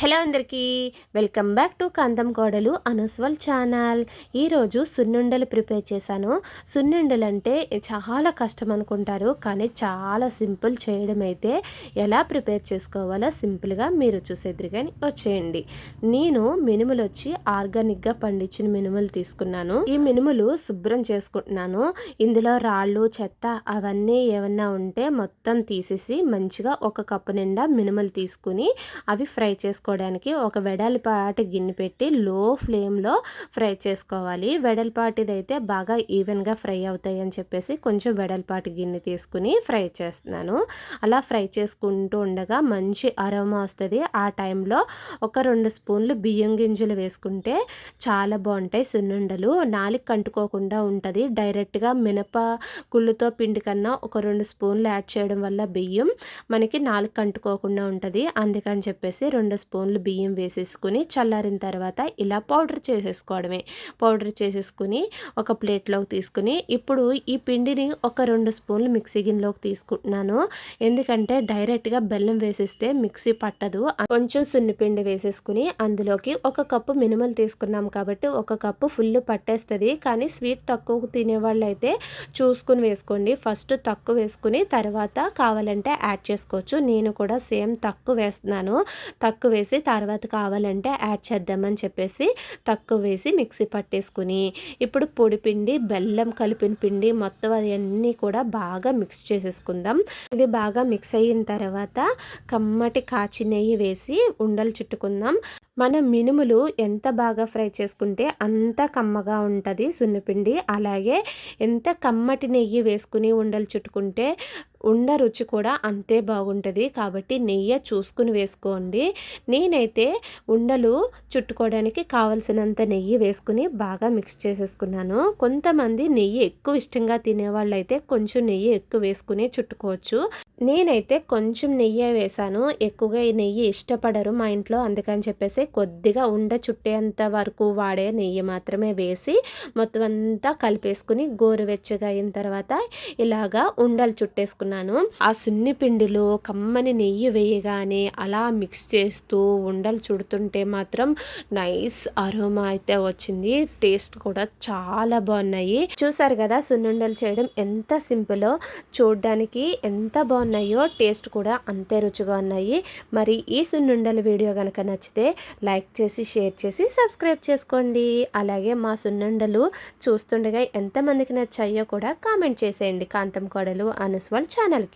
Hello అందరికీ welcome back to కాంతం కోడలు అనుస్వల్ channel. ఈరోజు సున్నుండలు ప్రిపేర్ చేశాను. సున్నుండలు అంటే చాలా కష్టం అనుకుంటారు, కానీ చాలా సింపుల్ చేయడం. అయితే ఎలా ప్రిపేర్ చేసుకోవాలో సింపుల్గా మీరు చూసేద్దరు కానీ వచ్చేయండి. నేను మినుములు వచ్చి ఆర్గానిక్గా పండించిన మినుములు తీసుకున్నాను. ఈ మినుములు శుభ్రం చేసుకుంటున్నాను. ఇందులో రాళ్ళు చెత్త అవన్నీ ఏమన్నా ఉంటే మొత్తం తీసేసి మంచిగా ఒక కప్పు నిండా మినుములు తీసుకుని అవి ఫ్రై చేసుకోవాలి. ఒక వెడల్పాటి గిన్నె పెట్టి లో ఫ్లేమ్లో ఫ్రై చేసుకోవాలి. వెడల్పాటిదైతే బాగా ఈవెన్గా ఫ్రై అవుతాయి అని చెప్పేసి కొంచెం వెడల్పాటి గిన్నె తీసుకుని ఫ్రై చేస్తున్నాను. అలా ఫ్రై చేసుకుంటూ ఉండగా మంచి అరోమా వస్తుంది. ఆ టైంలో ఒక 2 స్పూన్లు బియ్యం గింజలు వేసుకుంటే చాలా బాగుంటాయి సున్నుండలు. నాలుగు కంటుకోకుండా ఉంటుంది. డైరెక్ట్గా మినప గుళ్ళుతో పిండి కన్నా ఒక 2 స్పూన్లు యాడ్ చేయడం వల్ల బియ్యం మనకి నాలుగు కంటుకోకుండా ఉంటుంది. అందుకని చెప్పేసి 2 స్పూన్లు బియ్యం వేసేసుకుని చల్లారిన తర్వాత ఇలా పౌడర్ చేసేసుకోవడమే. పౌడర్ చేసేసుకుని ఒక ప్లేట్లోకి తీసుకుని ఇప్పుడు ఈ పిండిని ఒక 2 స్పూన్లు మిక్సీ గిన్నెలోకి తీసుకుంటున్నాను. ఎందుకంటే డైరెక్ట్గా బెల్లం వేసేస్తే మిక్సీ పట్టదు. కొంచెం సున్నిపిండి వేసేసుకుని అందులోకి ఒక కప్పు మినుములు తీసుకున్నాం కాబట్టి ఒక కప్పు ఫుల్ పట్టేస్తుంది. కానీ స్వీట్ తక్కువ తినేవాళ్ళు అయితే చూసుకుని వేసుకోండి. ఫస్ట్ తక్కువ వేసుకుని తర్వాత కావాలంటే యాడ్ చేసుకోవచ్చు. నేను కూడా సేమ్ తక్కువ వేస్తున్నాను. తక్కువ వేసి తర్వాత కావాలంటే యాడ్ చేద్దామని చెప్పేసి తక్కువ వేసి మిక్సీ పట్టేసుకుని ఇప్పుడు పొడి పిండి బెల్లం కలిపిన పిండి మొత్తం అవన్నీ కూడా బాగా మిక్స్ చేసేసుకుందాం. ఇది బాగా మిక్స్ అయిన తర్వాత కమ్మటి కాచి నెయ్యి వేసి ఉండలు చుట్టుకుందాం. మన మినుములు ఎంత బాగా ఫ్రై చేసుకుంటే అంత కమ్మగా ఉంటుంది సున్నిపిండి. అలాగే ఎంత కమ్మటి నెయ్యి వేసుకుని ఉండలు చుట్టుకుంటే ఉండ రుచి కూడా అంతే బాగుంటుంది. కాబట్టి నెయ్యి చూసుకుని వేసుకోండి. నేనైతే ఉండలు చుట్టుకోవడానికి కావలసినంత నెయ్యి వేసుకుని బాగా మిక్స్ చేసేసుకున్నాను. కొంతమంది నెయ్యి ఎక్కువ ఇష్టంగా తినేవాళ్ళు అయితే కొంచెం నెయ్యి ఎక్కువ వేసుకుని చుట్టుకోవచ్చు. నేనైతే కొంచెం నెయ్యి వేసాను. ఎక్కువగా ఈ నెయ్యి ఇష్టపడరు మా ఇంట్లో. అందుకని చెప్పేసి కొద్దిగా ఉండ చుట్టేంత వరకు వాడే నెయ్యి మాత్రమే వేసి మొత్తం అంతా కలిపేసుకుని గోరువెచ్చగా అయిన తర్వాత ఇలాగా ఉండలు చుట్టేసుకున్నాను. ఆ సున్ని పిండిలో కమ్మని నెయ్యి వేయగానే అలా మిక్స్ చేస్తూ ఉండలు చుడుతుంటే మాత్రం నైస్ అరోమా అయితే వచ్చింది. టేస్ట్ కూడా చాలా బాగున్నాయి. చూసారు కదా సున్నుండలు చేయడం ఎంత సింపులో, చూడడానికి ఎంత బాగున్నాయో టేస్ట్ కూడా అంతే రుచిగా ఉన్నాయి. మరి ఈ సున్నుండల వీడియో కనుక నచ్చితే లైక్ చేసి షేర్ చేసి సబ్స్క్రైబ్ చేసుకోండి. అలాగే మా సున్నుండలు చూస్తుండగా ఎంతమందికి నచ్చాయో కూడా కామెంట్ చేసేయండి కాంతం కోడలు అనుస్వల్ ఛానల్కి.